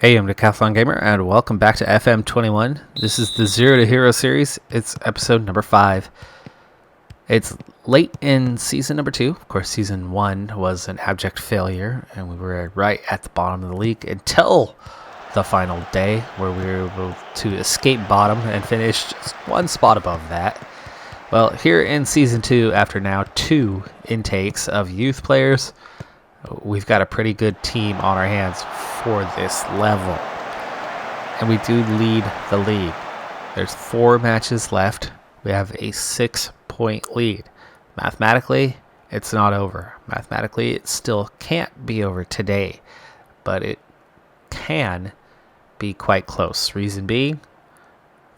Hey, I'm Decathlon Gamer, and welcome back to FM21. This is the Zero to Hero series. It's episode number 5. It's late in season number 2. Of course, season 1 was an abject failure, and we were right at the bottom of the league until the final day, where we were able to escape bottom and finish just one spot above that. Well, here in season 2, after now 2 intakes of youth players, we've got a pretty good team on our hands for this level. And we do lead the league. There's 4 matches left. We have a 6-point lead. Mathematically, it's not over. Mathematically, it still can't be over today. But it can be quite close. Reason being,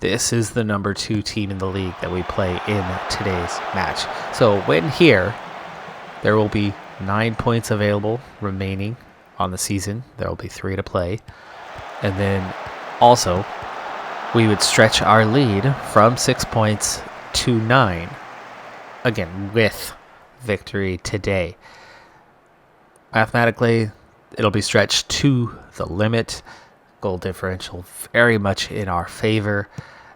this is the number 2 team in the league that we play in today's match. So when here, there will be 9 points available remaining on the season. There will be 3 to play. And then also, we would stretch our lead from 6 points to 9. Again, with victory today. Mathematically, it'll be stretched to the limit. Goal differential very much in our favor.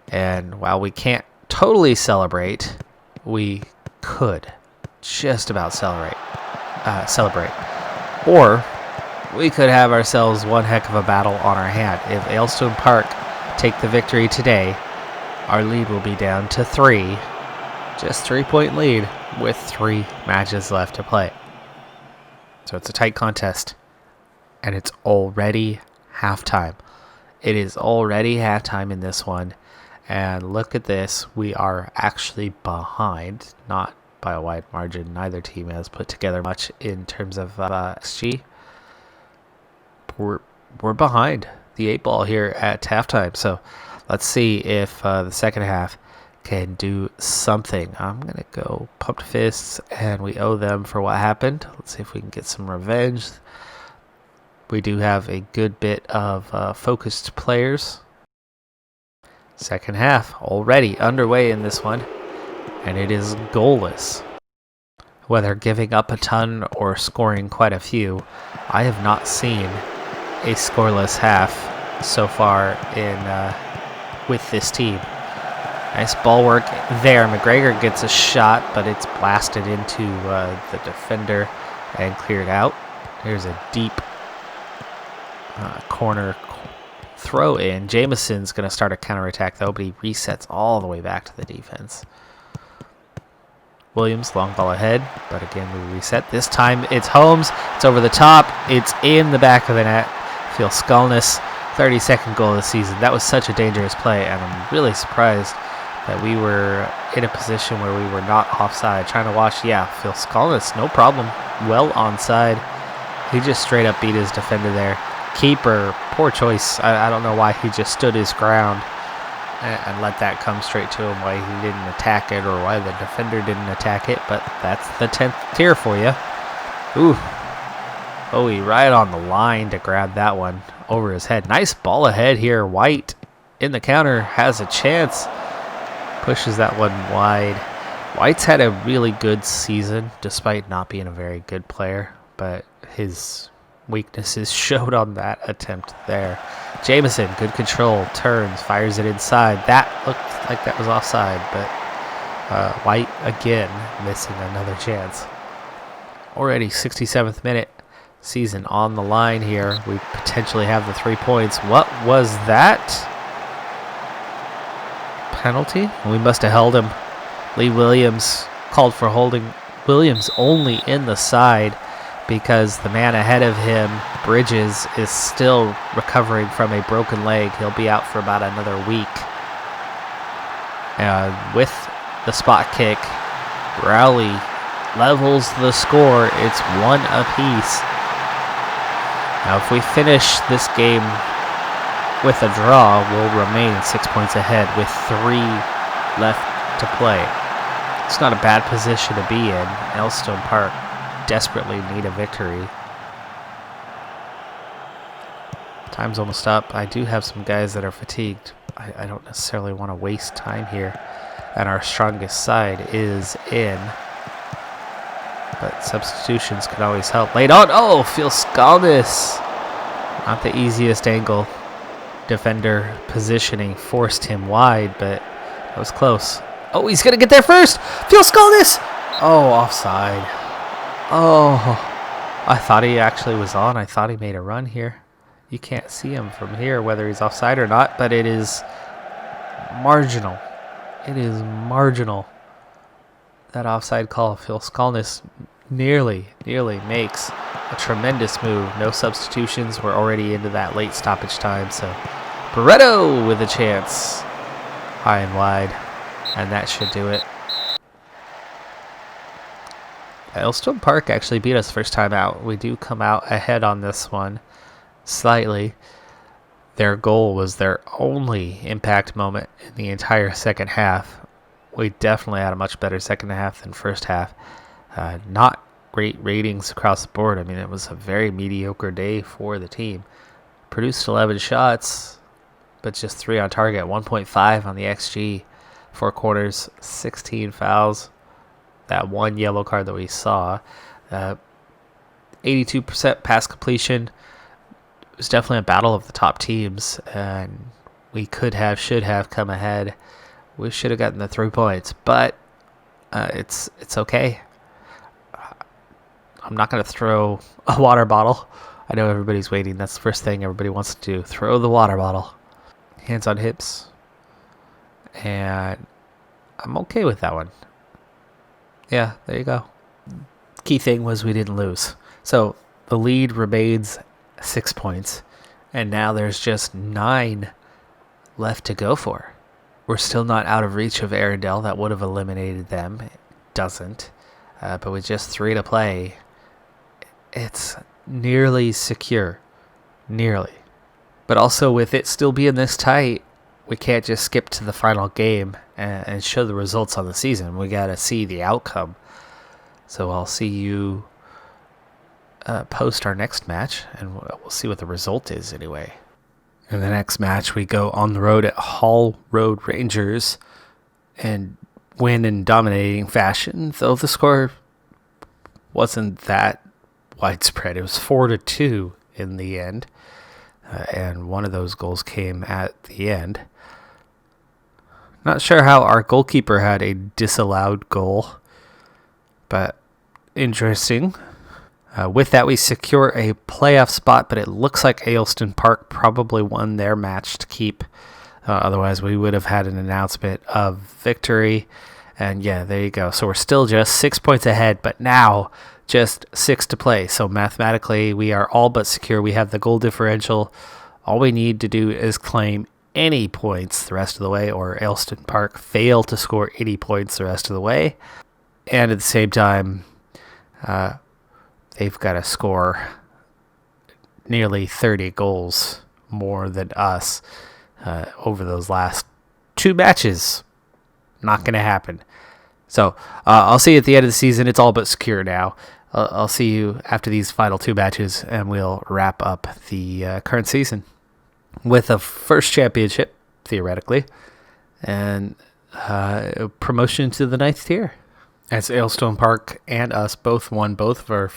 And while we can't totally celebrate, we could just about celebrate. Or we could have ourselves one heck of a battle on our hand. If Aylstone Park take the victory today, our lead will be down to 3. Just 3-point lead with 3 matches left to play. So it's a tight contest. And it's already halftime. It is already halftime in this one. And look at this. We are actually behind. Not by a wide margin. Neither team has put together much in terms of XG. We're behind the 8 ball here at halftime. So let's see if the second half can do something. I'm going to go pumped fists, and we owe them for what happened. Let's see if we can get some revenge. We do have a good bit of focused players. Second half already underway in this one. And it is goalless. Whether giving up a ton or scoring quite a few, I have not seen a scoreless half so far in with this team. Nice ball work there. McGregor gets a shot, but it's blasted into the defender and cleared out. Here's a deep corner throw in. Jameson's going to start a counterattack though, but he resets all the way back to the defense. Williams, long ball ahead, but again we reset. This time it's Holmes. It's over the top. It's in the back of the net. Phil Skolniss, 32nd goal of the season. That was such a dangerous play, and I'm really surprised that we were in a position where we were not offside. Trying to watch, yeah, Phil Skolniss, no problem. Well onside. He just straight up beat his defender there. Keeper, poor choice. I don't know why he just stood his ground and let that come straight to him, why he didn't attack it or why the defender didn't attack it, but that's the 10th tier for you. Ooh. Bowie right on the line to grab that one over his head. Nice ball ahead here. White in the counter has a chance. Pushes that one wide. White's had a really good season despite not being a very good player, but his weaknesses showed on that attempt there. Jameson, good control, turns, fires it inside. That looked like that was offside, but White again missing another chance. Already 67th minute, season on the line here. We potentially have the 3 points. What was that? Penalty? We must have held him. Lee Williams called for holding. Williams only in the side because the man ahead of him, Bridges, is still recovering from a broken leg. He'll be out for about another week. With the spot kick, Rowley levels the score. It's 1 apiece. Now, if we finish this game with a draw, we'll remain 6 points ahead with 3 left to play. It's not a bad position to be in. Aylstone Park desperately need a victory. Time's almost up. I do have some guys that are fatigued. I don't necessarily want to waste time here. And our strongest side is in. But substitutions can always help. Late on. Oh, Phil Skolniss Not the easiest angle. Defender positioning forced him wide, but that was close. Oh, he's going to get there first. Phil Skolnick. Oh, offside. Oh, I thought he actually was on. I thought he made a run here. You can't see him from here, whether he's offside or not, but it is marginal. It is marginal. That offside call, Phil Skolnick nearly makes a tremendous move. No substitutions. We're already into that late stoppage time, so Barreto with a chance. High and wide, and that should do it. Elstone Park actually beat us first time out. We do come out ahead on this one slightly. Their goal was their only impact moment in the entire second half. We definitely had a much better second half than first half. Not great ratings across the board. I mean, it was a very mediocre day for the team. Produced 11 shots, but just 3 on target, 1.5 on the XG. 4 quarters, 16 fouls. That one yellow card that we saw. 82% pass completion. It was definitely a battle of the top teams, and we should have come ahead. We should have gotten the 3 points, but it's okay. I'm not going to throw a water bottle. I know everybody's waiting. That's the first thing everybody wants to do. Throw the water bottle. Hands on hips. And I'm okay with that one. Yeah, there you go. Key thing was we didn't lose. So the lead remains 6 points. And now there's just 9 left to go for. We're still not out of reach of Arundel. That would have eliminated them. It doesn't. But with just 3 to play, it's nearly secure. Nearly. But also with it still being this tight, we can't just skip to the final game and show the results on the season. We got to see the outcome. So I'll see you post our next match, and we'll see what the result is anyway. In the next match, we go on the road at Hall Road Rangers and win in dominating fashion, though the score wasn't that widespread. It was 4-2 in the end, and one of those goals came at the end. Not sure how our goalkeeper had a disallowed goal, but interesting. With that, we secure a playoff spot, but it looks like Ayleston Park probably won their match to keep. Otherwise, we would have had an announcement of victory. And yeah, there you go. So we're still just 6 points ahead, but now just 6 to play. So mathematically, we are all but secure. We have the goal differential. All we need to do is claim any points the rest of the way, or Ayleston Park fail to score any points the rest of the way. And at the same time, they've got to score nearly 30 goals more than us over those last 2 matches. Not going to happen. So I'll see you at the end of the season. It's all but secure now. I'll see you after these final 2 matches, and we'll wrap up the current season with a first championship, theoretically, and promotion to the 9th tier. As Aylestone Park and us both won both of our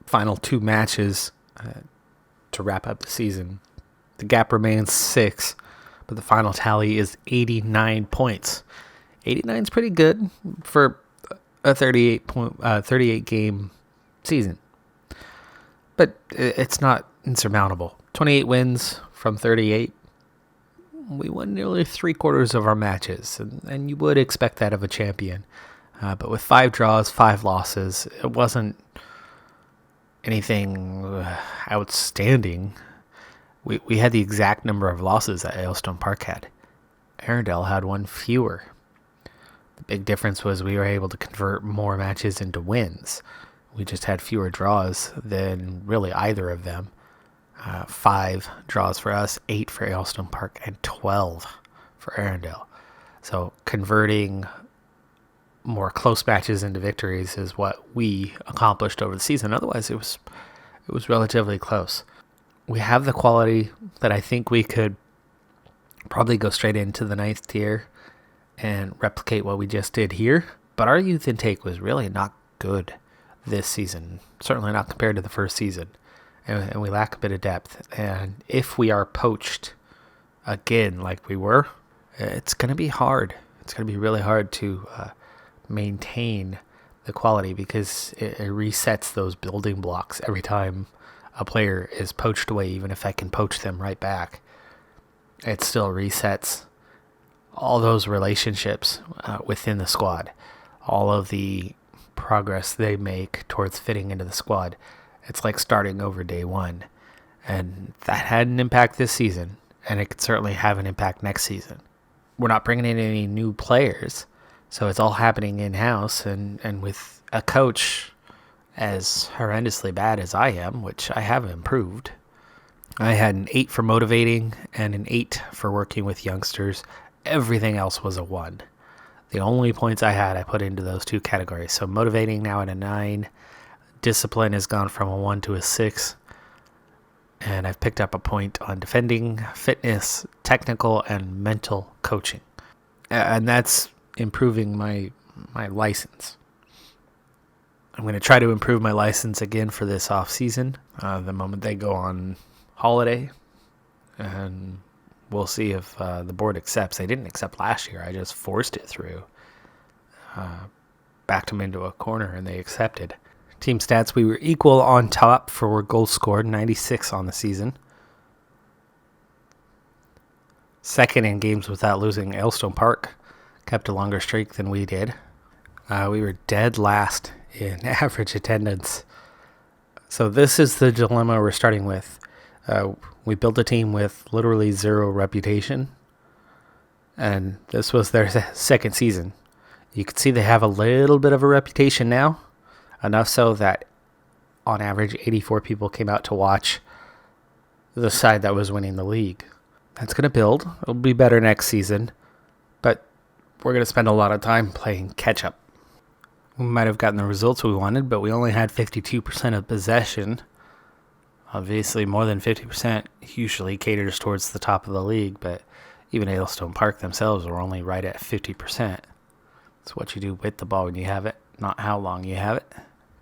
final 2 matches to wrap up the season. The gap remains 6, but the final tally is 89 points. 89 is pretty good for a 38 game season, but it's not insurmountable. 28 wins from 38. We won nearly 3/4 of our matches, and you would expect that of a champion. But with 5 draws, 5 losses, it wasn't anything outstanding. We had the exact number of losses that Aylestone Park had. Arundel had 1 fewer. The big difference was we were able to convert more matches into wins. We just had fewer draws than really either of them. 5 draws for us, 8 for Aylestone Park, and 12 for Arundel. So converting more close matches into victories is what we accomplished over the season. Otherwise, it was relatively close. We have the quality that I think we could probably go straight into the 9th tier and replicate what we just did here. But our youth intake was really not good this season. Certainly not compared to the first season. and we lack a bit of depth. And if we are poached again like we were, it's going to be hard. It's going to be really hard to maintain the quality, because it resets those building blocks every time a player is poached away. Even if I can poach them right back, it still resets all those relationships within the squad, all of the progress they make towards fitting into the squad. It's like starting over day one, and that had an impact this season, and it could certainly have an impact next season. We're not bringing in any new players, so it's all happening in-house, and with a coach as horrendously bad as I am, which I have improved. I had an 8 for motivating and an 8 for working with youngsters. Everything else was a 1. The only points I had, I put into those two categories. So motivating now at a 9. Discipline has gone from a 1 to a 6. And I've picked up a point on defending, fitness, technical, and mental coaching. And that's improving my license. I'm going to try to improve my license again for this off season, the moment they go on holiday. And we'll see if the board accepts. They didn't accept last year. I just forced it through. Backed them into a corner, and they accepted. Team stats, we were equal on top for goals scored, 96 on the season. Second in games without losing. Elstone Park kept a longer streak than we did. We were dead last in average attendance. So this is the dilemma we're starting with. We built a team with literally zero reputation, and this was their second season. You can see they have a little bit of a reputation now, enough so that on average 84 people came out to watch the side that was winning the league. That's going to build. It'll be better next season, but we're going to spend a lot of time playing catch up. We might have gotten the results we wanted, but we only had 52% of possession. Obviously, more than 50% usually caters towards the top of the league, but even Aylstone Park themselves were only right at 50%. It's what you do with the ball when you have it, not how long you have it.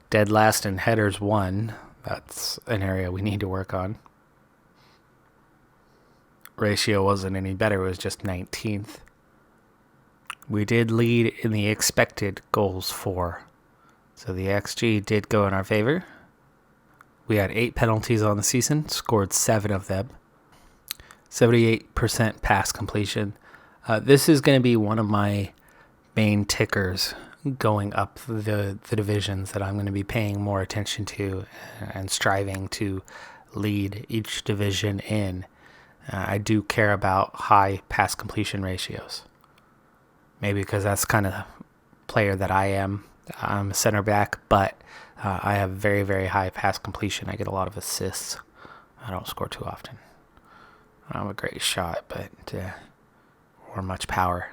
Dead last in headers won. That's an area we need to work on. Ratio wasn't any better. It was just 19th. We did lead in the expected goals for. So the XG did go in our favor. We had 8 penalties on the season, scored 7 of them. 78% pass completion. This is going to be one of my main tickers going up the divisions that I'm going to be paying more attention to and striving to lead each division in. I do care about high pass completion ratios. Maybe because that's kind of the player that I am. I'm a center back, but I have very, very high pass completion. I get a lot of assists. I don't score too often. I don't have a great shot, but or much power.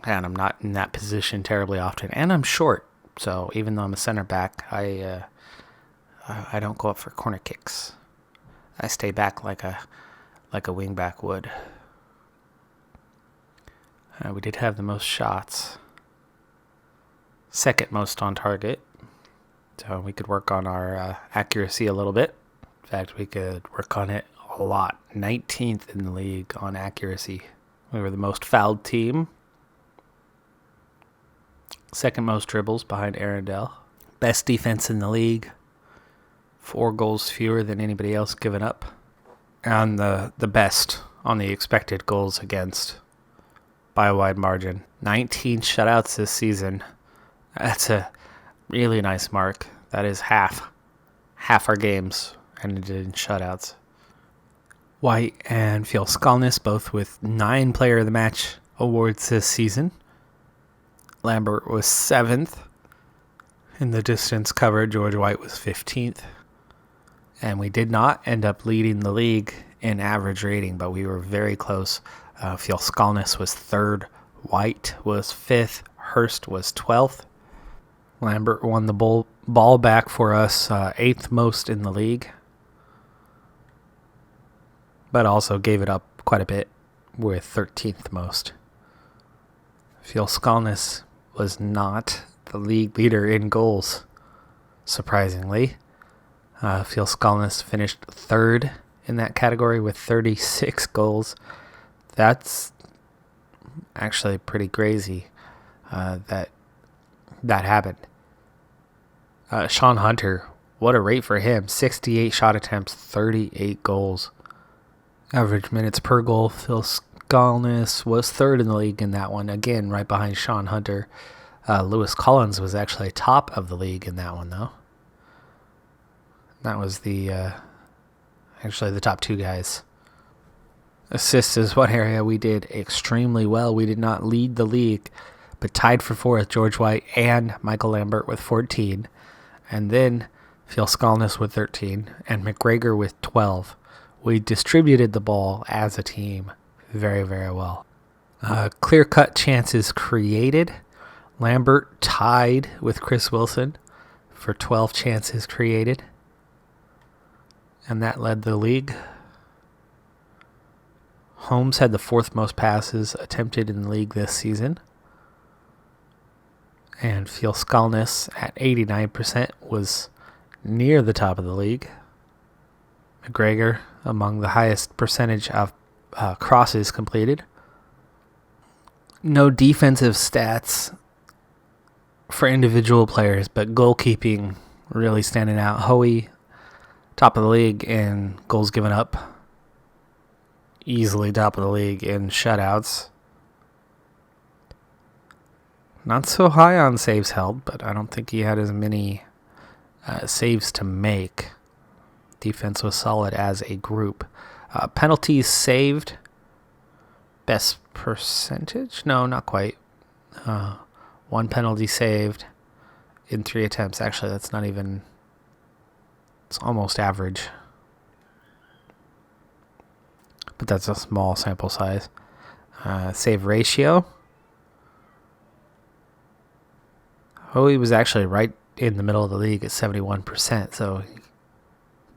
And I'm not in that position terribly often. And I'm short, so even though I'm a center back, I don't go up for corner kicks. I stay back like a wing back would. We did have the most shots. Second most on target. So we could work on our accuracy a little bit. In fact, we could work on it a lot. 19th in the league on accuracy. We were the most fouled team. Second most dribbles behind Arundel. Best defense in the league. 4 goals fewer than anybody else given up. And the best on the expected goals against by a wide margin. 19 shutouts this season. That's a really nice mark. That is half our games ended in shutouts. White and Fjolskalnis both with 9 Player of the Match awards this season. Lambert was 7th. In the distance covered, George White was 15th. And we did not end up leading the league in average rating, but we were very close. Fjolskalnis was 3rd. White was 5th. Hurst was 12th. Lambert won the ball back for us, 8th most in the league. But also gave it up quite a bit with 13th most. Fjolskalnis was not the league leader in goals, surprisingly. Phil Skolnick finished third in that category with 36 goals. That's actually pretty crazy that happened. Sean Hunter, what a rate for him. 68 shot attempts, 38 goals. Average minutes per goal, Phil Skolnick was third in the league in that one. Again, right behind Sean Hunter. Lewis Collins was actually top of the league in that one, though. That was actually the top two guys. Assists is one area we did extremely well. We did not lead the league, but tied for fourth, George White and Michael Lambert with 14. And then Phil Skolnick with 13 and McGregor with 12. We distributed the ball as a team very, very well. Clear-cut chances created. Lambert tied with Chris Wilson for 12 chances created. And that led the league. Holmes had the fourth most passes attempted in the league this season. And Phil Skolnick at 89% was near the top of the league. McGregor among the highest percentage of crosses completed. No defensive stats for individual players, but goalkeeping really standing out. Hoey, top of the league in goals given up. Easily top of the league in shutouts. Not so high on saves held, but I don't think he had as many saves to make. Defense was solid as a group. Penalties saved. Best percentage? No, not quite. One penalty saved in 3 attempts. Actually, that's not even... It's almost average. But that's a small sample size. Save ratio. Hoey was actually right in the middle of the league at 71%, so he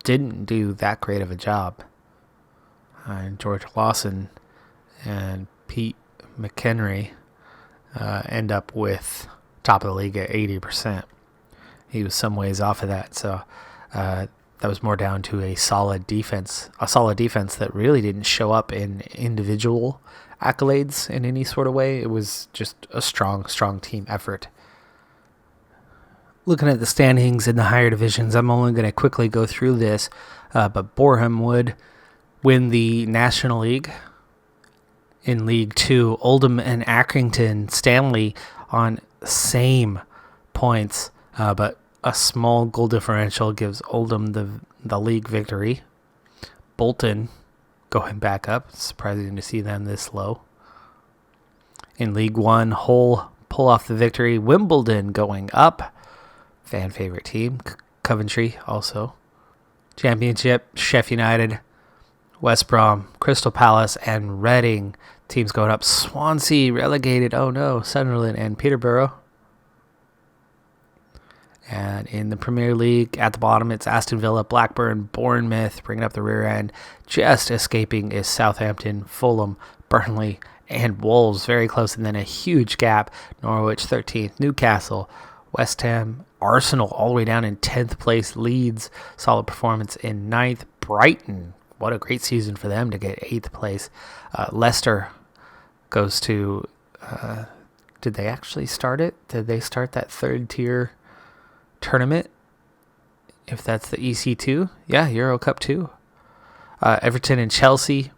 didn't do that great of a job. George Lawson and Pete McHenry end up with top of the league at 80%. He was some ways off of that, so that was more down to a solid defense that really didn't show up in individual accolades in any sort of way. It was just a strong team effort. Looking at the standings in the higher divisions, I'm only going to quickly go through this, but Boreham would win the National League. In League 2, Oldham and Accrington, Stanley on same points, but a small goal differential gives Oldham the league victory. Bolton going back up. Surprising to see them this low. In League 1, Hull pull off the victory. Wimbledon going up. Fan favorite team. Coventry also. Championship, Sheffield United, West Brom, Crystal Palace, and Reading. Teams going up. Swansea relegated. Oh no. Sunderland and Peterborough. And in the Premier League, at the bottom, it's Aston Villa, Blackburn, Bournemouth, bringing up the rear end. Just escaping is Southampton, Fulham, Burnley, and Wolves. Very close, and then a huge gap. Norwich, 13th, Newcastle, West Ham, Arsenal, all the way down in 10th place. Leeds, solid performance in 9th. Brighton, what a great season for them to get 8th place. Leicester goes to... did they actually start it? Did they start that third tier tournament, if that's the EC2? Yeah, Euro Cup 2. Everton and Chelsea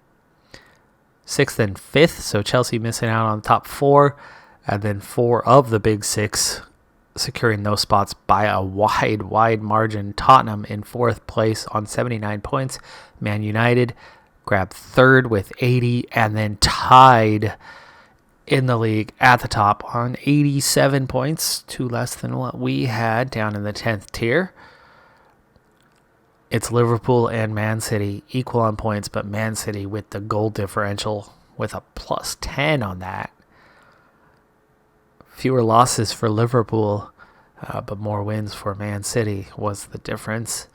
6th and 5th, so Chelsea missing out on the top 4, and then 4 of the big 6 securing those spots by a wide margin. Tottenham in 4th place on 79 points. Man United grabbed 3rd with 80, and then tied in the league at the top on 87 points, 2 less than what we had down in the 10th tier. It's Liverpool and Man City equal on points, but Man City with the goal differential with a plus 10 on that. Fewer losses for Liverpool, but more wins for Man City was the difference.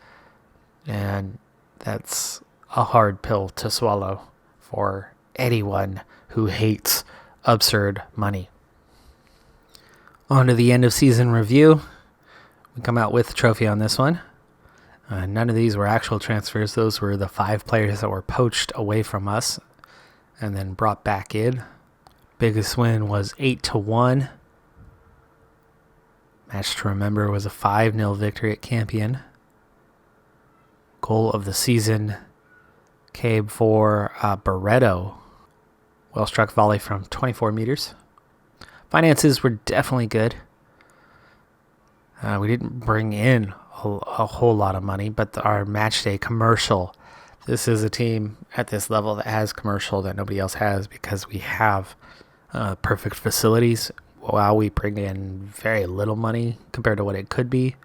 And that's a hard pill to swallow for anyone who hates absurd money. On to the end of season review. We come out with a trophy on this one. None of these were actual transfers. Those were the 5 players that were poached away from us and then brought back in. Biggest win was 8-1. Match to remember was a 5-0 victory at Campion. Goal of the season came for Barreto. Well-struck volley from 24 meters. Finances were definitely good. We didn't bring in a whole lot of money, but our match day commercial. This is a team at this level that has commercial that nobody else has because we have perfect facilities. While we bring in very little money compared to what it could be,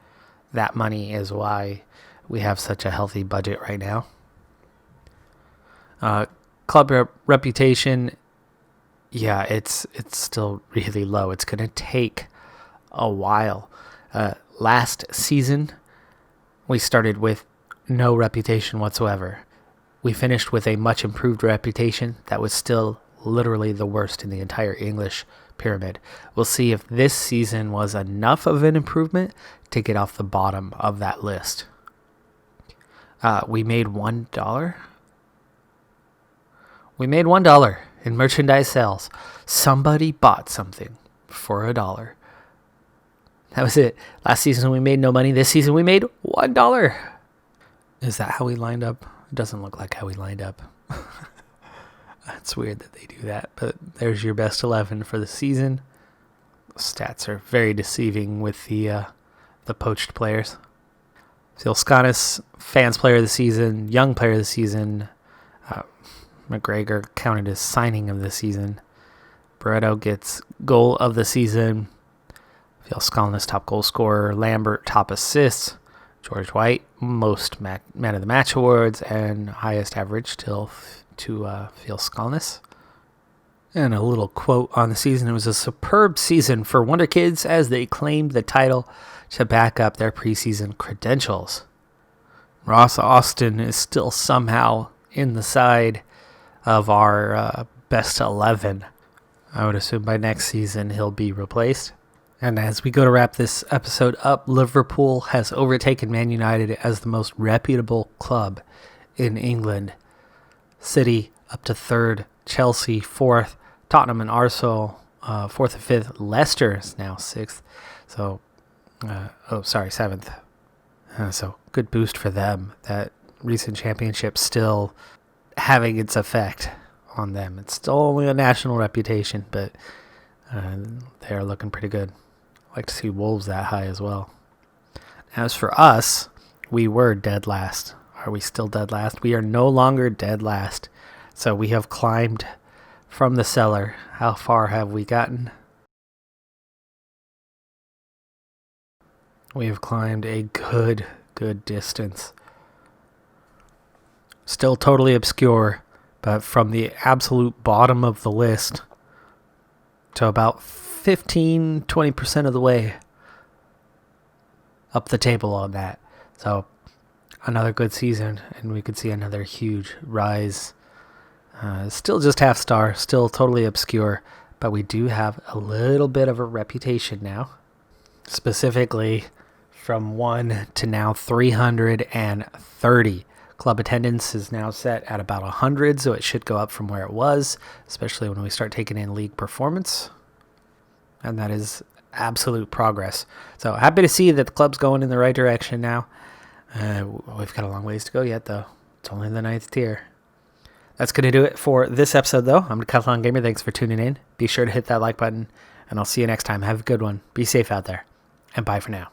that money is why we have such a healthy budget right now. Club reputation, yeah, it's still really low. It's going to take a while. Last season, we started with no reputation whatsoever. We finished with a much improved reputation that was still literally the worst in the entire English pyramid. We'll see if this season was enough of an improvement to get off the bottom of that list. We made $1. We made $1 in merchandise sales. Somebody bought something for $1. That was it. Last season we made no money. This season we made $1. Is that how we lined up? It doesn't look like how we lined up. It's weird that they do that, but there's your best 11 for the season. Stats are very deceiving with the poached players. Phil Sconis, fans player of the season, young player of the season. McGregor counted as signing of the season. Barreto gets goal of the season. Phil Sconis, top goal scorer. Lambert, top assists. George White, most man of the match awards and highest average to Phil Sconis. And a little quote on the season. It was a superb season for Wonder Kids as they claimed the title to back up their preseason credentials. Ross Austin is still somehow in the side of our best 11. I would assume by next season he'll be replaced. And as we go to wrap this episode up, Liverpool has overtaken Man United as the most reputable club in England. City up to 3rd, Chelsea 4th, Tottenham and Arsenal 4th and 5th. Leicester is now 6th. So, 7th. So good boost for them. That recent championship still having its effect on them. It's still only a national reputation, but they're looking pretty good. I'd like to see Wolves that high as well. As for us, we were dead last. Are we still dead last? We are no longer dead last. So we have climbed from the cellar. How far have we gotten? We have climbed a good distance. Still totally obscure, but from the absolute bottom of the list to about 15-20% of the way up the table on that. So another good season, and we could see another huge rise. Still just half star, still totally obscure, but we do have a little bit of a reputation now. Specifically from 1 to now 330. Club attendance is now set at about 100, so it should go up from where it was, especially when we start taking in league performance. And that is absolute progress. So happy to see that the club's going in the right direction now. We've got a long ways to go yet, though. It's only the 9th tier. That's going to do it for this episode, though. I'm Decathlon Gamer. Thanks for tuning in. Be sure to hit that like button, and I'll see you next time. Have a good one. Be safe out there, and bye for now.